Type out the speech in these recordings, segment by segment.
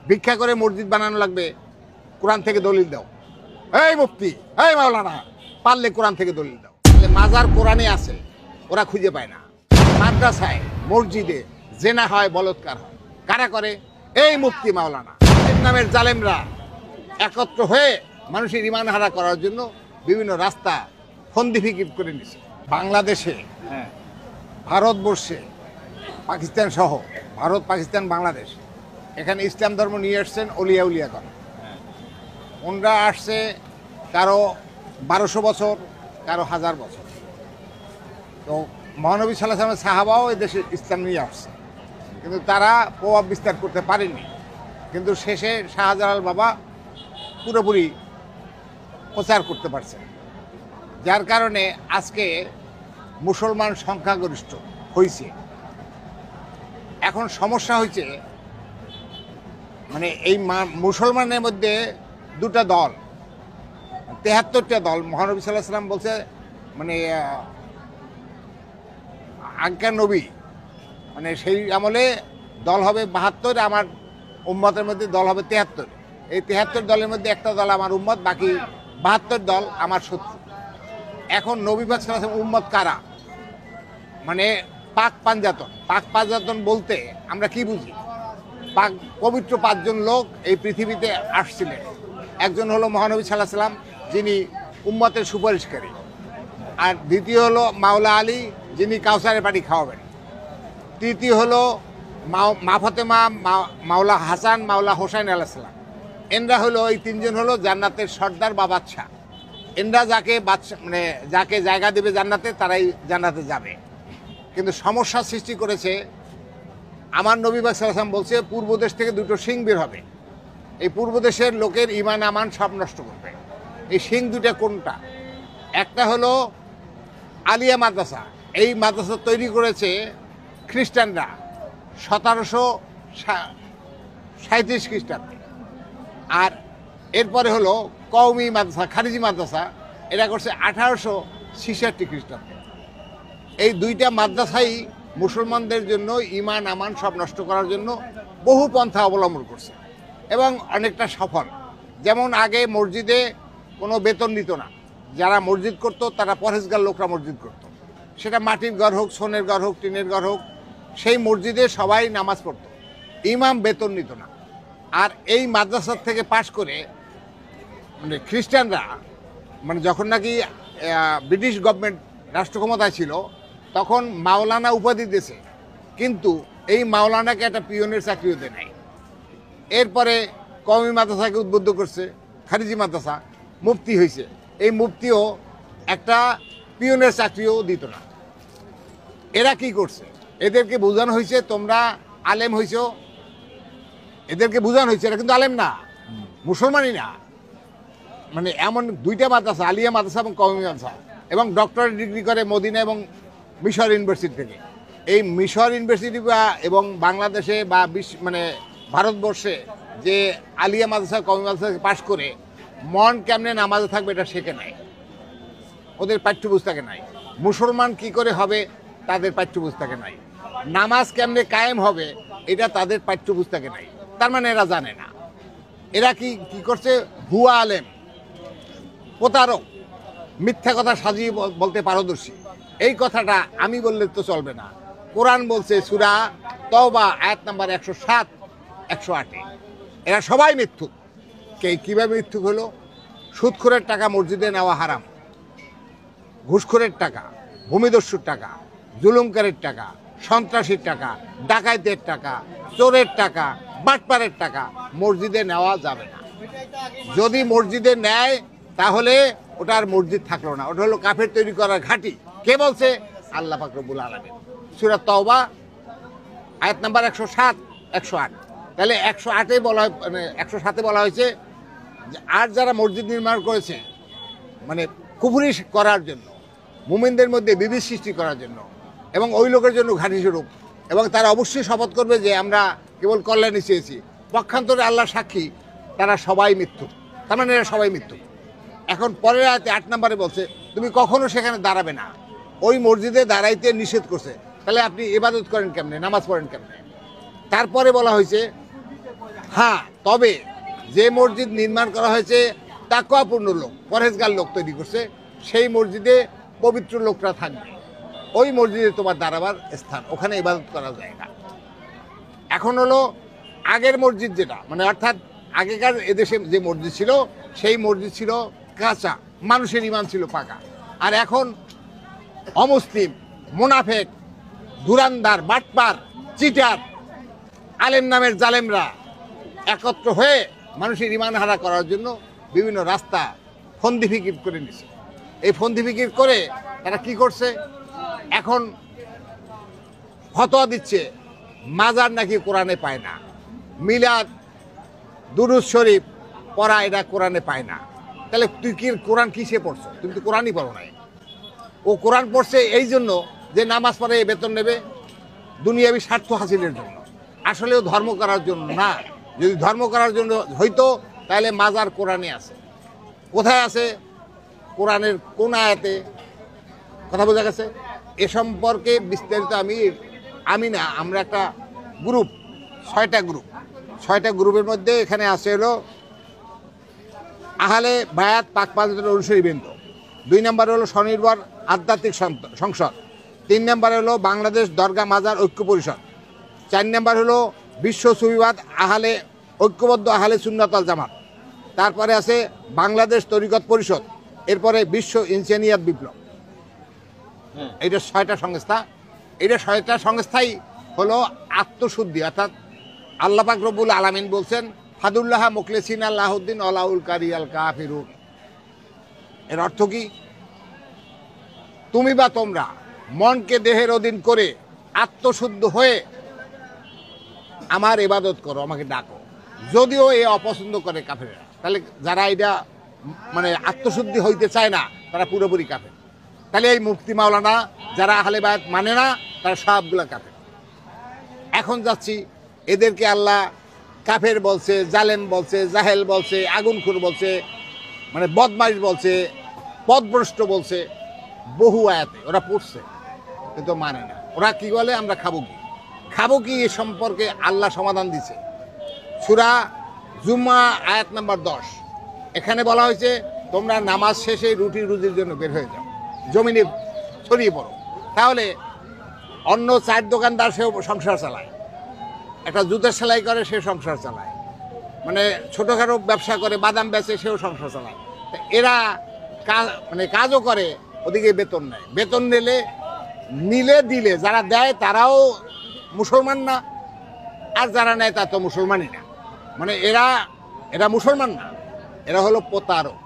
ভিক্ষা করে মসজিদ বানানো লাগবে, কোরআন থেকে দলিল দাও। এই মুফতি, এই মাওলানা, পারলে কোরআন থেকে দলিল দাও। তাহলে মাজার কোরআনে আছে, ওরা খুঁজে পায় না। মাদ্রাসায় মসজিদে জেনা হয়, বলৎকার হয়, কারা করে? এই মুফতি মাওলানা। এর নামের জালেমরা একত্র হয়ে মানুষের ইমান হারা করার জন্য বিভিন্ন রাস্তা ফন্দি ফিকির করে নিছে। বাংলাদেশে, ভারতবর্ষে, পাকিস্তান সহ, ভারত, পাকিস্তান, বাংলাদেশ, এখানে ইসলাম ধর্ম নিয়ে আসছেন অলিয়া উলিয়া করে। ওনরা আসছে কারো 1200 বছর, কারো 1000 বছর। তো মহানবী সাল্লাল্লাহু আলাইহি ওয়াসাল্লামের সাহাবাও এই দেশে ইসলাম নিয়ে আসছে, কিন্তু তারা প্রভাব বিস্তার করতে পারেনি। কিন্তু শেষে শাহজালাল বাবা পুরোপুরি প্রচার করতে পারছেন, যার কারণে আজকে মুসলমান সংখ্যাগরিষ্ঠ হয়েছে। এখন সমস্যা হয়েছে, মানে এই মুসলমানের মধ্যে দুটা দল, 73টা দল। মহানবী সাল্লাল্লাহু আলাইহি ওয়াসাল্লাম বলছে, মানে আজ্ঞা নবী, মানে সেই আমলে দল হবে 72, আমার উম্মতের মধ্যে দল হবে 73। এই 73 দলের মধ্যে একটা দল আমার উম্মত, বাকি 72 দল আমার শত্রু। এখন নবী পাক সাল্লাল্লাহু আলাইহি ওয়াসাল্লাম উম্মত কারা? মানে পাক পাঞ্জাতন। পাক পাঞ্জাতন বলতে আমরা কি বুঝি? পাক পবিত্র 5 জন লোক এই পৃথিবীতে আসছিলেন। একজন হলো মহানবী সাল্লাল্লাহু আলাইহি ওয়াসাল্লাম, যিনি উম্মতের সুপারিশকারী। আর দ্বিতীয় হলো মাওলা আলী, যিনি কাউসারের পানি খাওয়াবেন। তৃতীয় হলো মা ফাতেমা, মাওলা হাসান, মাওলা হোসেন আলাইহিস সালাম। এনরা হলো, এই 3 জন হলো জান্নাতের সর্দার বা বাদশা। এনরা যাকে বাদশা, মানে যাকে জায়গা দেবে জান্নাতে, তারাই জান্নাতে যাবে। কিন্তু সমস্যা সৃষ্টি করেছে, আমার নবী পাক সাল্লাল্লাহু আলাইহি ওয়াসাল্লাম বলছে পূর্ব দেশ থেকে 2টো সিং বের হবে, এই পূর্ব দেশের লোকের ইমান আমান সব নষ্ট করবে। এই সিং 2টা কোনটা? একটা হলো আলিয়া মাদ্রাসা। এই মাদ্রাসা তৈরি করেছে খ্রিস্টানরা 1737 খ্রিস্টাব্দে। আর এরপরে হলো কওমি মাদ্রাসা, খারিজি মাদ্রাসা, এটা করছে 1866 খ্রিস্টাব্দে। এই 2টা মাদ্রাসাই মুসলমানদের জন্য ইমান আমান সব নষ্ট করার জন্য বহু পন্থা অবলম্বন করছে এবং অনেকটা সফল। যেমন আগে মসজিদে কোনো বেতন নিত না, যারা মসজিদ করত তারা পরহেজগার লোকরা মসজিদ করত। সেটা মাটির ঘর হোক, সোনের ঘর হোক, টিনের ঘর হোক, সেই মসজিদে সবাই নামাজ পড়ত, ইমাম বেতন নিত না। আর এই মাদ্রাসার থেকে পাশ করে মানে খ্রিস্টানরা, মানে যখন নাকি ব্রিটিশ গভর্নমেন্ট রাষ্ট্র ক্ষমতায় ছিল, তখন মাওলানা উপাধি দিয়েছে, কিন্তু এই মাওলানাকে একটা পিয়নের চাকরিও দেয় নাই। এরপরে কওমি মাদ্রাসাকে উদ্বুদ্ধ করছে, খারিজি মাদ্রাসা, মুফতি হয়েছে। এই মুফতিও একটা পিয়নের চাকরিও দিত না। এরা কি করছে? এদেরকে বোঝানো হয়েছে তোমরা আলেম হয়েছ, এদেরকে বোঝানো হয়েছে এরা কিন্তু আলেম না, মুসলমানই না। মানে এমন 2টা মাদ্রাসা, আলিয়া মাদ্রাসা এবং কওমি মাদ্রাসা, এবং ডক্টরেট ডিগ্রি করে মদিনা এবং মিশর ইউনিভার্সিটি থেকে। এই মিশর ইউনিভার্সিটি বা এবং বাংলাদেশে বা মানে ভারতবর্ষে যে আলিয়া মাদ্রাসা, কওমি মাদ্রাসা পাশ করে মন কেমনে নামাজে থাকবে এটা শেখে নাই, ওদের পাঠ্যপুস্তকে নাই। মুসলমান কি করে হবে তাদের পাঠ্যপুস্তকে নাই। নামাজ কেমনে কায়েম হবে এটা তাদের পাঠ্যপুস্তকে নাই। তার মানে এরা জানে না। এরা কি করছে? ভুয়া আলেম, প্রতারক, মিথ্যা কথা সাজিয়ে বলতে পারদর্শী। এই কথাটা আমি বললে তো চলবে না। কোরআন বলছে সূরা তওবা আয়াত নাম্বার 107, 108, এরা সবাই মিথ্যুক। কিভাবে মিথ্যুক হলো? সুদখোরের টাকা মসজিদে নেওয়া হারাম, ঘুষখোরের টাকা, ভূমিদস্যুর টাকা, জুলুমকারীর টাকা, সন্ত্রাসীর টাকা, ডাকাইতের টাকা, চোরের টাকা, বাটপারের টাকা মসজিদে নেওয়া যাবে না। যদি মসজিদে নেয় তাহলে ওটা আর মসজিদ থাকলো না, ওটা হলো কাফের তৈরি করার ঘাঁটি। কে বলছে? আল্লাহ পাক রব্বুল আলামিন, সূরা তওবা আয়াত নাম্বার 107, 108। তাহলে 108-এ বলা হয়, মানে 107-এ বলা হয়েছে আর যারা মসজিদ নির্মাণ করেছে মানে কুফরি করার জন্য, মুমিনদের মধ্যে বিভেদ সৃষ্টি করার জন্য এবং ওই লোকের জন্য ঘাঁটি স্বরূপ, এবং তারা অবশ্যই শপথ করবে যে আমরা কেবল কল্যাণই চেয়েছি, পক্ষান্তরে আল্লাহ সাক্ষী তারা সবাই মিথ্যুক। তার মানে এরা সবাই মিথ্যুক। এখন পরের আয়াতে 8 নম্বরে বলছে তুমি কখনো সেখানে দাঁড়াবে না, ওই মসজিদে দাঁড়াইতে নিষেধ করছে। তাহলে আপনি ইবাদত করেন কেমনে, নামাজ পড়েন কেমনে? তারপরে বলা হয়েছে হ্যাঁ, তবে যে মসজিদ নির্মাণ করা হয়েছে তাকওয়াপূর্ণ লোক, পরহেজগার লোক তৈরি করছে, সেই মসজিদে পবিত্র লোকরা থাকবে। ওই মসজিদে তোমার দাঁড়াবার স্থান, ওখানে ইবাদত করা যায় না। এখন হলো আগের মসজিদ যেটা, মানে অর্থাৎ আগেকার এদেশে যে মসজিদ ছিল সেই মসজিদ ছিল কাঁচা, মানুষের ইমান ছিল পাকা। আর এখন অমুসলিম, মুনাফেক, ধুরান্দার, বাটপার, চিটার, আলেম নামের জালেমরা একত্র হয়ে মানুষের ইমান হারা করার জন্য বিভিন্ন রাস্তা ফন্দি ফিকির করে নিছে। এই ফন্দি ফিকির করে তারা কি করছে, এখন ফতোয়া দিচ্ছে মাজার নাকি কোরআনে পায় না, মিলাদ, দুরুদ শরীফ পড়া এটা কোরআনে পায় না। তাহলে তুই কি কোরআন কিসে পড়ছো? তুমি তো কোরআনই পড়ো নাই। ও কোরআন পড়ছে এই জন্য যে নামাজ পড়ে বেতন নেবে, দুনিয়াবি স্বার্থ হাসিলের জন্য। আসলেও ধর্ম করার জন্য না। যদি ধর্ম করার জন্য হইতো তাহলে মাজার কোরআনে আছে। কোথায় আছে? কোরআনের কোন আয়াতে? কথা বোঝা গেছে? এ সম্পর্কে বিস্তারিত আমরা একটা গ্রুপ, 6টা গ্রুপের মধ্যে এখানে আছে হলো আহলে বায়াত পাক পাঞ্জাতের অনুসারীবৃন্দ, 2 নম্বর হলো স্বনির্ভর আধ্যাত্মিক সংসদ, 3 নম্বর হলো বাংলাদেশ দরগা মাজার ঐক্য পরিষদ, 4 নম্বর হলো বিশ্ব সুফিবাদ ঐক্যবদ্ধ আহলে সুন্নাত ওয়াল জামাত, তারপরে আছে বাংলাদেশ তরিকত পরিষদ, এরপরে বিশ্ব ইনসানিয়াত বিপ্লব। এইটা 6টা সংস্থা। এটা 6টা সংস্থাই হলো আত্মশুদ্ধি, অর্থাৎ আল্লাহ পাক রব্বুল আলামিন বলছেন ফাদুল্লাহ মুখলিসিন আল্লাহুদ্দিন আলাউল কারিয়াল কাফিরুন। এর অর্থ কি? তুমি বা তোমরা মনকে দেহের অধীন করে আত্মশুদ্ধ হয়ে আমার ইবাদত করো, আমাকে ডাকো। যদিও এ অপছন্দ করে কাফেররা, তাহলে যারা এটা মানে আত্মশুদ্ধি হইতে চায় না তারা পুরোপুরি কাফের। তাহলে এই মুফতি মাওলানা যারা আহলে বায়াত মানে না তারা সবগুলা কাফের। এখন যাচ্ছি, এদেরকে আল্লাহ কাফের বলছে, জালেম বলছে, জাহেল বলছে, আগুনখোর বলছে, মানে বদমাইশ বলছে, পথভ্রষ্ট বলছে, বহু আয়াতে ওরা পড়ছে কিন্তু মানে না। ওরা কি বলে? আমরা খাবো কি এ সম্পর্কে আল্লাহ সমাধান দিছে সূরা জুমা আয়াত নাম্বার 10। এখানে বলা হয়েছে তোমরা নামাজ শেষে রুটি রুজির জন্য বের হয়ে যাও, জমিনে ছড়িয়ে পড়ো। তাহলে অন্য 4 দোকানদার সেও সংসার চালায়, একটা জুতের সেলাই করে সে সংসার চালায়, মানে ছোটোখাটো ব্যবসা করে, বাদাম বেচে সেও সংসার চালায়। এরা কাজও করে, ওদিকে বেতন নেয়। বেতন দিলে যারা দেয় তারাও মুসলমান না, আর যারা নেয় তা তো মুসলমানই না। মানে এরা মুসলমান না, এরা হলো প্রতারক।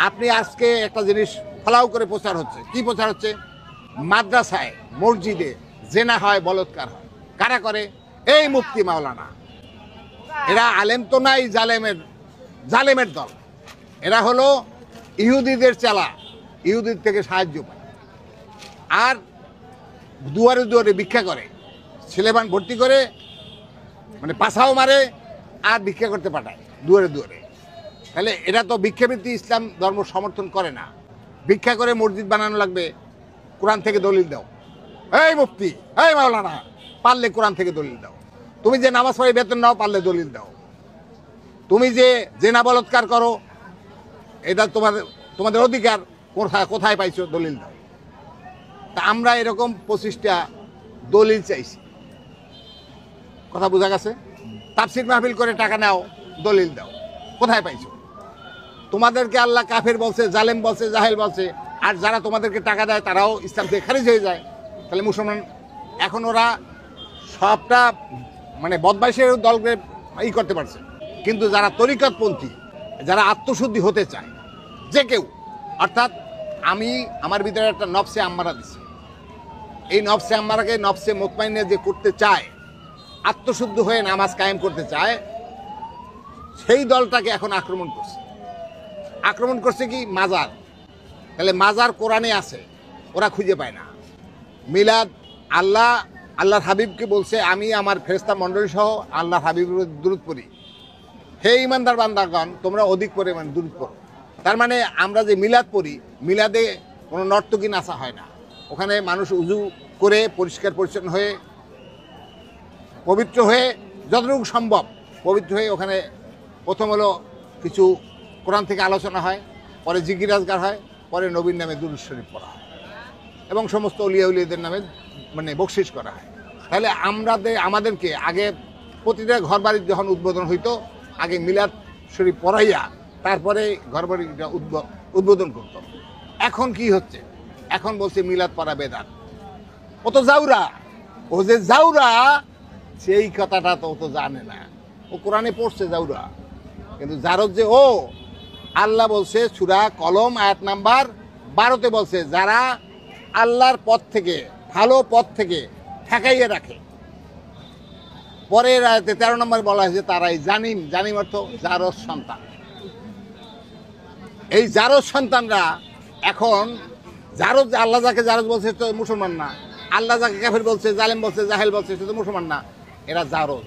আপনি আজকে একটা জিনিস ফলাও করে প্রচার হচ্ছে, কি প্রচার হচ্ছে? মাদ্রাসায়, মসজিদে জেনা হয়, বলৎকার হয়। কারা করে? এই মুফতি মাওলানা। এরা আলেম তো নাই, জালেমের দল। এরা হলো ইহুদিদের চালা, ইহুদির থেকে সাহায্য পায়, আর দুয়ারে দুয়ারে ভিক্ষা করে, ছেলেমান ভর্তি করে, মানে পাছাও মারে আর ভিক্ষা করতে পাঠায় দুয়ারে দুয়ারে। তাহলে এরা তো ভিক্ষাবৃত্তি ইসলাম ধর্ম সমর্থন করে না। ভিক্ষা করে মসজিদ বানানো লাগবে, কোরআন থেকে দলিল দাও। এই মুফতি, এই মাওলানা, পারলে কোরআন থেকে দলিল দাও। তুমি যে নামাজ পড়ে বেতন নাও, পারলে দলিল দাও। তুমি যে জেনা বলৎকার করো, এটা তোমাদের অধিকার, কোথায় পাইছো? দলিল দাও। তা আমরা এরকম 25টা দলিল চাইছি। কথা বোঝা গেছে? তাফসীর মাহফিল করে টাকা নাও, দলিল দাও। কোথায় পাইছো? তোমাদেরকে আল্লাহ কাফের বলছে, জালেম বলছে, জাহেল বলছে, আর যারা তোমাদেরকে টাকা দেয় তারাও ইসলাম থেকে খারিজ হয়ে যায়। তাহলে মুসলমান এখন ওরা সবটা মানে বদমাইশের দলকে করতে পারছে। কিন্তু যারা তরিকতপন্থী, যারা আত্মশুদ্ধি হতে চায়, যে কেউ, অর্থাৎ আমার ভিতরে একটা নফসে আম্মারা দিচ্ছে, এই নফসে আম্মারাকে নফসে মুতমাইনে যে করতে চায়, আত্মশুদ্ধ হয়ে নামাজ কায়েম করতে চায়, সেই দলটাকে এখন আক্রমণ করছে কি? মাজার। তাহলে মাজার কোরআনে আছে, ওরা খুঁজে পায় না। মিলাদ, আল্লাহর হাবিবকে বলছে আমি আমার ফেরেশতা মণ্ডলী সহ আল্লাহর হাবিবের দুরূদ পড়ি। হে ইমানদার বান্দাগণ, তোমরা অধিক পরিমাণ দুরূদ পড়ো। তার মানে আমরা যে মিলাদ পড়ি, মিলাদে কোনো নর্তকী নাচা হয় না। ওখানে মানুষ উজু করে পরিষ্কার পরিচ্ছন্ন হয়ে পবিত্র হয়ে যতটুকু সম্ভব পবিত্র হয়ে ওখানে প্রথম হলো কিছু কোরআন থেকে আলোচনা হয়, পরে জিকির আজগার হয়, পরে নবীর নামে দুরূদ শরীফ পড়া হয় এবং সমস্ত অলিয়া উলিয়াদের নামে মানে বকশিশ করা হয়। তাহলে আমাদেরকে আগে প্রতিটা ঘর বাড়ির যখন উদ্বোধন হইতো আগে মিলাদ শরীফ পড়াইয়া তারপরে ঘর বাড়িটা উদ্বোধন করত। এখন কি হচ্ছে? এখন বলছে মিলাদ পড়া বেদাত। ও তো জাউরা, ও যে জাউরা সেই কথাটা তো ও তো জানে না। ও কোরআনে পড়ছে জাউরা, কিন্তু জারদ যে ও, আল্লাহ বলছে সূরা কলম আয়াত নাম্বার 12-তে বলছে যারা আল্লাহর পথ থেকে ভালো পথ থেকে ঠেকাইয়ে রাখে। পরের আয়াতে 13 নম্বর বলা হয়েছে তারাই জানিম অর্থ জারদ সন্তান। এই জারদ সন্তানরা এখন জারদ, আল্লাহ যাকে জারদ বলছে তো মুসলমান না, আল্লাহ যাকে কাফের বলছে, জালেম বলছে, জাহেল বলছে সে তো মুসলমান না, এরা জারদ।